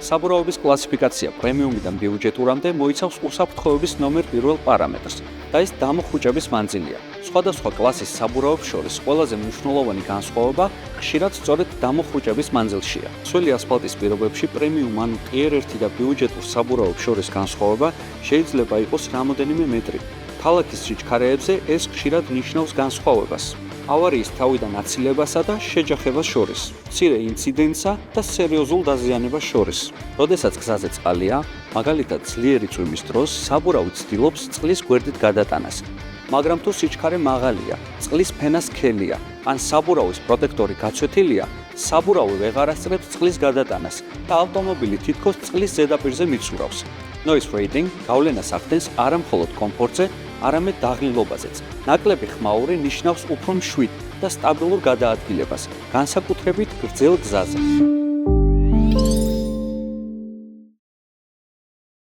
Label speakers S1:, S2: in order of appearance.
S1: საბურავების კლასიფიკაცია პრემიუმიდან ბიუჯეტურამდე მოიცავს უსაფრთხოების ნომერ პირველ პარამეტრს და ის დამუხუჭების მანძილია. სხვადასხვა კლასის საბურავებს შორის ყველაზე მნიშვნელოვანი განსხვავება ხშირად სწორედ დამუხუჭების მანძილშია. მსხვილი ასფალტის პირობებში პრემიუმ ან ტიერ-1 და ბიუჯეტურ საბურავებს შორის განსხვავება შეიძლება იყოს რამოდენიმე მეტრი. ქალაქის სიჩქარეებზე ეს ხშირად ნიშნავს განსხვავებას ავარიის თავიდან აცილებასა და შეჯახებას შორის, მცირე ინციდენტსა და სერიოზულ დაზიანებას შორის. როდესაც გზაზე წყალია, მაგალითად ძლიერი წვიმის დროს, საბურავი ცდილობს წყლის გვერდით გადატანას. მაგრამ თუ სიჩქარე მაღალია, წყლის ფენა სქელია, ან საბურავის პროტექტორი გაცვეთილია, საბურავი ვეღარ ასწრებს წყლის გადატანას და ავტომობილი თითქოს წყლის ზედაპირზე მიცურავს. Noise rating გავლენას ახდენს არა მხოლოდ კომფორტზე, არამედ დაღლილობაზეც. ნაკლები ხმაური ნიშნავს უფრო მშვიდ და სტაბილურ გადაადგილებას, განსაკუთრებით გრძელ გზაზე.